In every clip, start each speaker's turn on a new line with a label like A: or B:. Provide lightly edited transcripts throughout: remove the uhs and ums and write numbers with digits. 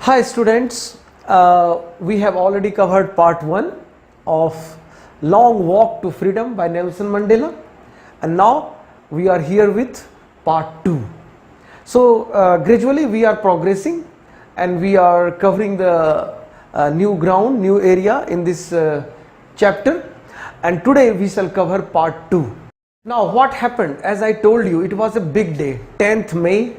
A: Hi students, we have already covered part 1 of Long Walk to Freedom by Nelson Mandela, and now we are here with part 2. So gradually we are progressing and we are covering the new ground, new area in this chapter, and today we shall cover part 2. Now what happened? As I told you, it was a big day, 10th May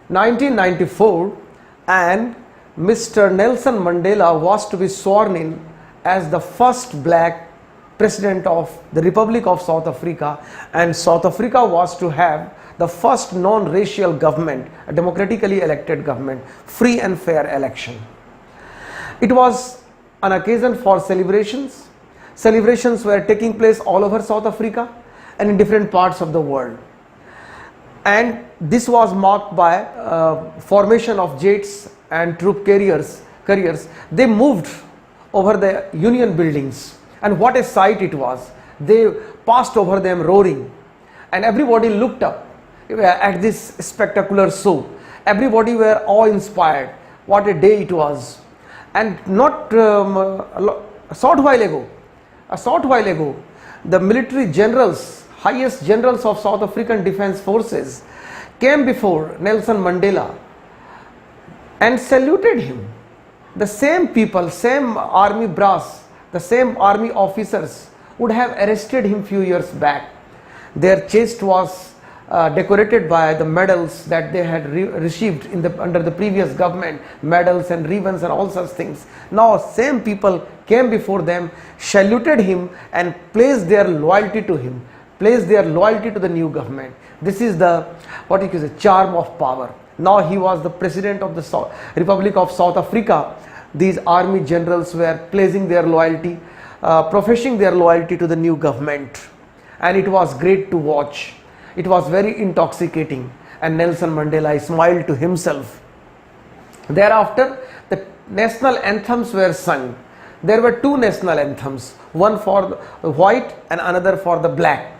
A: 1994, and Mr. Nelson Mandela was to be sworn in as the first black president of the Republic of South Africa, and South Africa was to have the first non-racial government, a democratically elected government, free and fair election. It was an occasion for celebrations. Celebrations were taking place all over South Africa and in different parts of the world. And this was marked by formation of jets and troop carriers. They moved over the Union buildings, and what a sight it was. They passed over them roaring, and everybody looked up at this spectacular show. Everybody were awe-inspired. What a day it was. And not a short while ago, the military generals, highest generals of South African Defence Forces, came before Nelson Mandela and saluted him. The same people, same army brass, the same army officers would have arrested him few years back. Their chest was decorated by the medals that they had received under the previous government, medals and ribbons and all such things. Now same people came before them, saluted him and pledged their loyalty to him, pledged their loyalty to the new government. This is the, what you can say, charm of power. Now he was the president of the Republic of South Africa. These army generals were pledging their loyalty, professing their loyalty to the new government, and it was great to watch. It was very intoxicating, and Nelson Mandela smiled to himself. Thereafter, the national anthems were sung. There were two national anthems, one for the white and another for the black.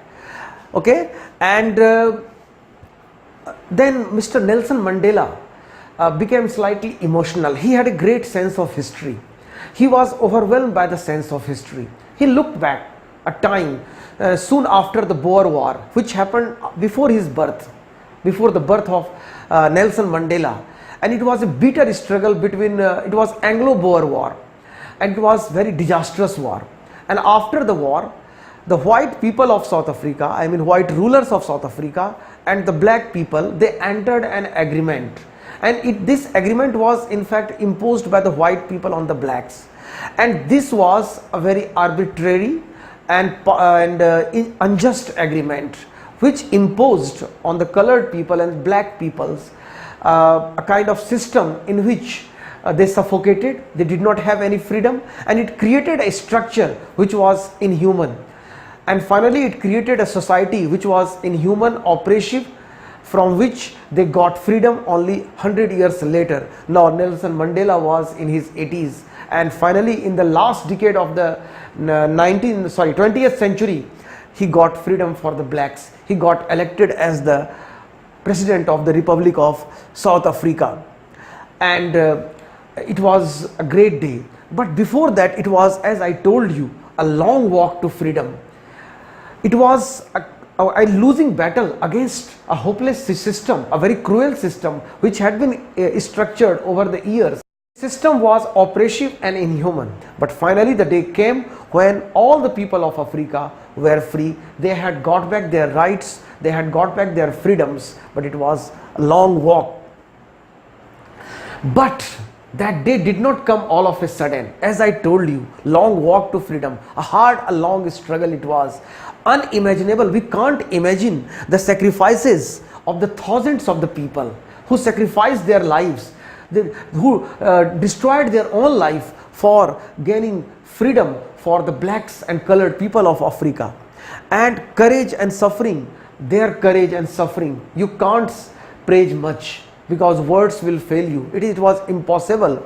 A: Okay, and then Mr. Nelson Mandela became slightly emotional. He had a great sense of history. He was overwhelmed by the sense of history. He looked back a time soon after the Boer War, which happened before his birth, before the birth of Nelson Mandela, and it was a bitter struggle between, it was Anglo-Boer War, and it was very disastrous war. And after the war, the white people of South Africa, I mean white rulers of South Africa, and the black people, they entered an agreement, and this agreement was in fact imposed by the white people on the blacks, and this was a very arbitrary and unjust agreement which imposed on the colored people and black peoples a kind of system in which they suffocated, they did not have any freedom, and it created a structure which was inhuman. And finally it created a society which was inhuman, oppressive, from which they got freedom only 100 years later. Now Nelson Mandela was in his 80s, and finally in the last decade of the 20th century, he got freedom for the blacks. He got elected as the president of the Republic of South Africa, and it was a great day. But before that, it was, as I told you, a long walk to freedom. It was a losing battle against a hopeless system, a very cruel system which had been structured over the years. The system was oppressive and inhuman, but finally the day came when all the people of Africa were free. They had got back their rights, they had got back their freedoms, but it was a long walk. But that day did not come all of a sudden. As I told you, long walk to freedom, a long struggle it was. Unimaginable. We can't imagine the sacrifices of the thousands of the people who sacrificed their lives, who destroyed their own life for gaining freedom for the blacks and colored people of Africa. And courage and suffering, their courage and suffering, you can't praise much because words will fail you. It was impossible.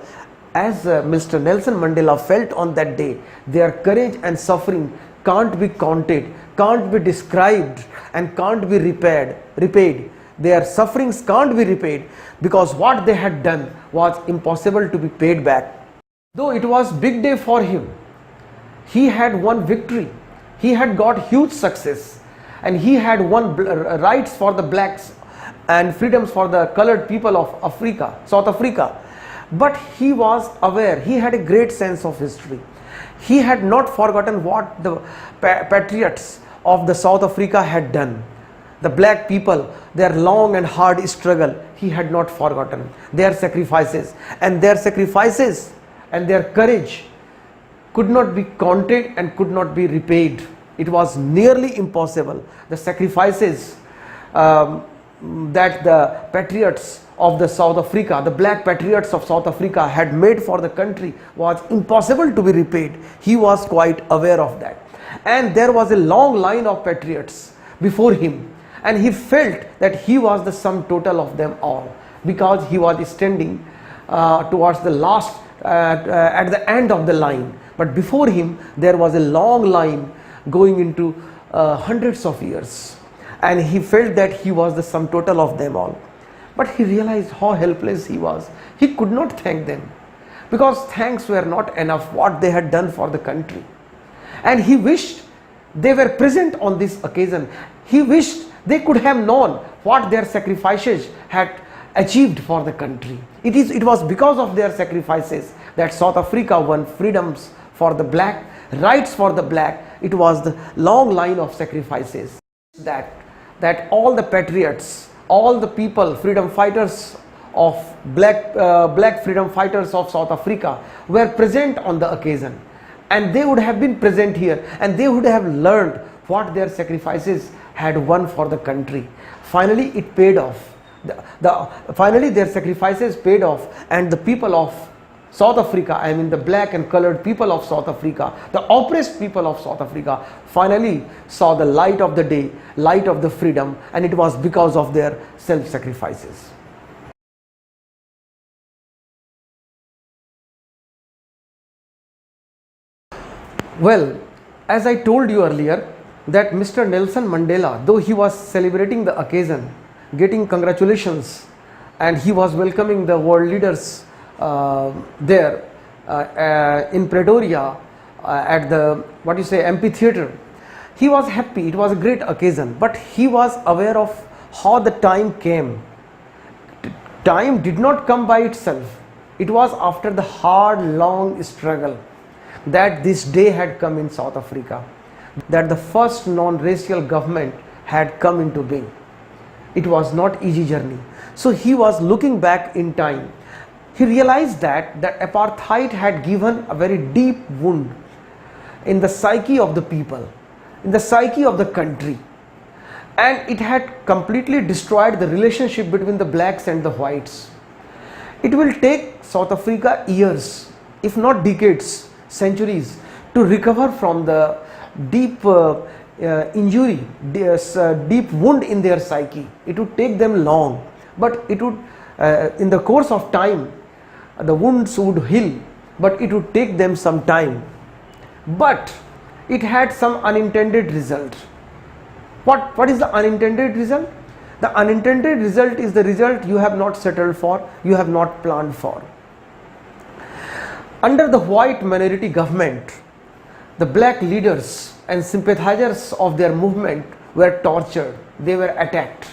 A: As Mr. Nelson Mandela felt on that day, their courage and suffering can't be counted, can't be described, and can't be repaid. their sufferings can't be repaid, because what they had done was impossible to be paid back. Though it was big day for him, he had won victory, he had got huge success, and he had won rights for the blacks and freedoms for the colored people of Africa, South Africa. But he was aware, he had a great sense of history. He had not forgotten what the patriots of the South Africa had done. The black people, their long and hard struggle, he had not forgotten. Their sacrifices and their courage could not be counted and could not be repaid. It was nearly impossible. The sacrifices that the patriots of the South Africa, the black patriots of South Africa had made for the country was impossible to be repaid. He was quite aware of that. And there was a long line of patriots before him, and he felt that he was the sum total of them all, because he was standing towards the last, at the end of the line. But before him there was a long line going into hundreds of years, and he felt that he was the sum total of them all. But he realized how helpless he was. He could not thank them, because thanks were not enough what they had done for the country. And he wished they were present on this occasion. He wished they could have known what their sacrifices had achieved for the country. It was because of their sacrifices that South Africa won freedoms for the black, rights for the black. It was the long line of sacrifices that all the patriots, all the people, freedom fighters of black freedom fighters of South Africa were present on the occasion, and they would have been present here, and they would have learned what their sacrifices had won for the country. Finally it paid off. Finally their sacrifices paid off, and the people of South Africa, I mean the black and colored people of South Africa, the oppressed people of South Africa, finally saw the light of the day, light of the freedom, and it was because of their self-sacrifices. Well, as I told you earlier, that Mr. Nelson Mandela, though he was celebrating the occasion, getting congratulations, and he was welcoming the world leaders there in Pretoria at the amphitheater, he was happy. It was a great occasion, but he was aware of how the time came. Time did not come by itself. It was after the hard, long struggle that this day had come in South Africa, that the first non-racial government had come into being. It was not easy journey. So he was looking back in time. He realized that apartheid had given a very deep wound in the psyche of the people, in the psyche of the country, and it had completely destroyed the relationship between the blacks and the whites. It will take South Africa years, if not decades, centuries, to recover from the deep injury, deep wound in their psyche. It would take them long, but it would, in the course of time, the wounds would heal, but it would take them some time. But it had some unintended result. What is the unintended result? The unintended result is the result you have not settled for, you have not planned for. Under the white minority government, the black leaders and sympathizers of their movement were tortured, they were attacked.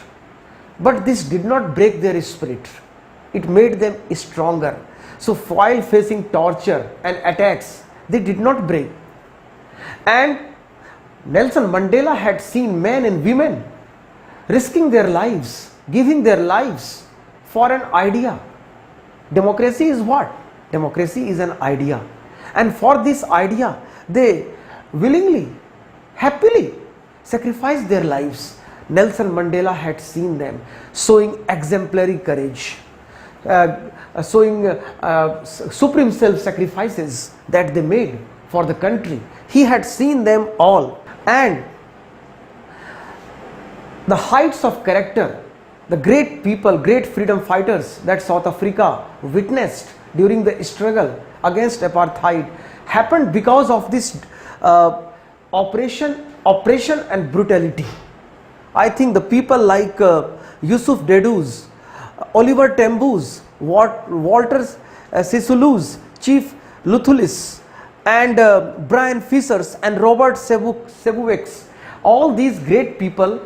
A: But this did not break their spirit, it made them stronger. So while facing torture and attacks, they did not break. And Nelson Mandela had seen men and women risking their lives, giving their lives for an idea. Democracy is what? Democracy is an idea. And for this idea, they willingly, happily sacrificed their lives. Nelson Mandela had seen them showing exemplary courage, showing supreme self-sacrifices that they made for the country. He had seen them all, and the heights of character, the great people, great freedom fighters that South Africa witnessed during the struggle against apartheid happened because of this oppression and brutality. I think the people like Yusuf Dedus, Oliver Tambo's, Walter Sisulu's, Chief Luthulis, and Brian Fishers and Robert Sebuvex, all these great people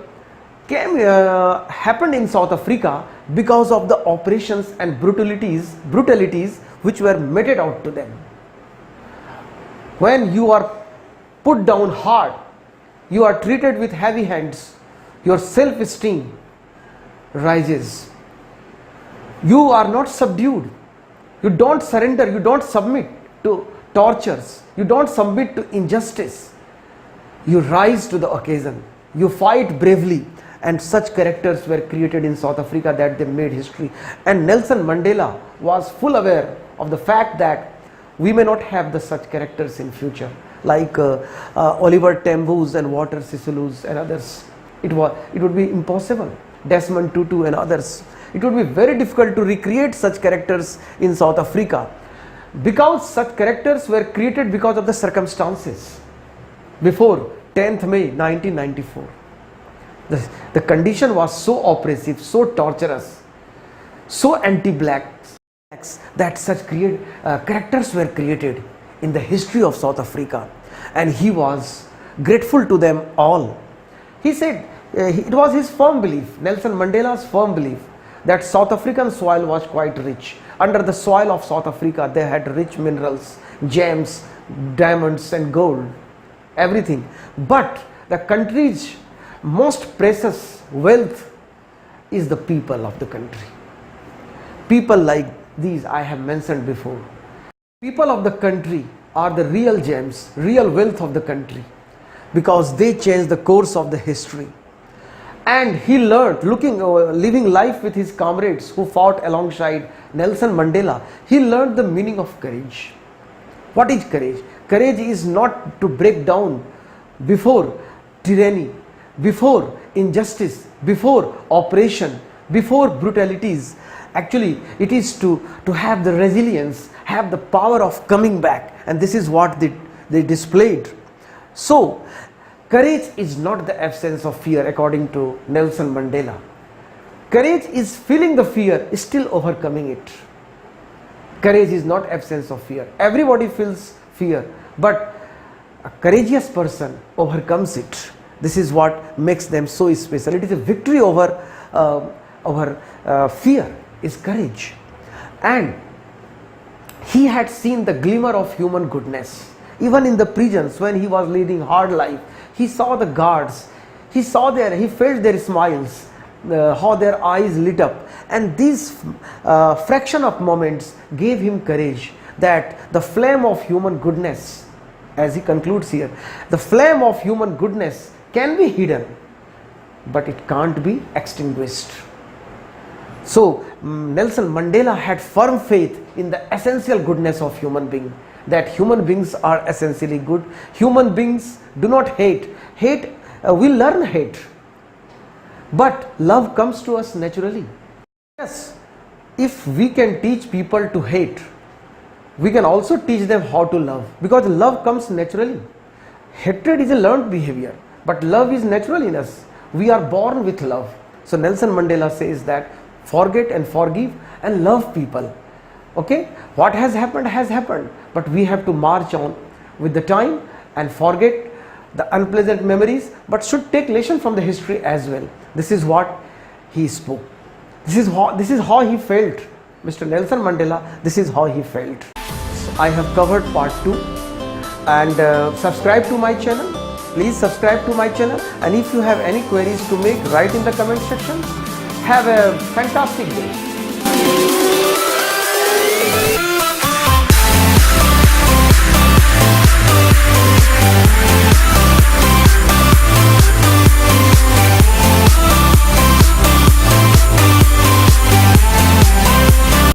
A: happened in South Africa because of the operations and brutalities which were meted out to them. When you are put down hard, you are treated with heavy hands, your self-esteem rises. You are not subdued. You don't surrender, you don't submit to tortures, you don't submit to injustice. You rise to the occasion, you fight bravely, and such characters were created in South Africa that they made history. And Nelson Mandela was full aware of the fact that we may not have such characters in future, like Oliver Tambo's and Walter Sisulu's and others. It would be impossible. Desmond Tutu and others. It would be very difficult to recreate such characters in South Africa, because such characters were created because of the circumstances. Before 10th May 1994, the condition was so oppressive, so torturous, so anti-black, that such characters were created in the history of South Africa, and he was grateful to them all. He said it was his firm belief, Nelson Mandela's firm belief, that South African soil was quite rich. Under the soil of South Africa, they had rich minerals, gems, diamonds and gold, everything. But the country's most precious wealth is the people of the country. People like these I have mentioned before. People of the country are the real gems, real wealth of the country, because they changed the course of the history. And he learned, living life with his comrades who fought alongside Nelson Mandela, he learned the meaning of courage. What is courage? Courage is not to break down before tyranny, before injustice, before oppression, before brutalities. Actually, it is to have the resilience, have the power of coming back, and this is what they displayed. So, courage is not the absence of fear, according to Nelson Mandela. Courage is feeling the fear, still overcoming it. Courage is not absence of fear. Everybody feels fear, but a courageous person overcomes it. This is what makes them so special. It is a victory over fear, is courage. And he had seen the glimmer of human goodness. Even in the prisons, when he was leading hard life, he saw the guards, he felt their smiles, how their eyes lit up, and these fraction of moments gave him courage, that the flame of human goodness, as he concludes here, the flame of human goodness can be hidden, but it can't be extinguished. So Nelson Mandela had firm faith in the essential goodness of human being, that human beings are essentially good. Human beings do not hate. We learn hate, but love comes to us naturally. Yes, if we can teach people to hate, we can also teach them how to love, because love comes naturally. Hatred is a learned behavior, but love is natural in us. We are born with love. So Nelson Mandela says that forget and forgive and love people. Okay, what has happened, but we have to march on with the time and forget the unpleasant memories, but should take lesson from the history as well. This is what he spoke. This is how he felt. Mr. Nelson Mandela, this is how he felt. So I have covered part 2, and subscribe to my channel. Please subscribe to my channel, and if you have any queries to make, write in the comment section. Have a fantastic day.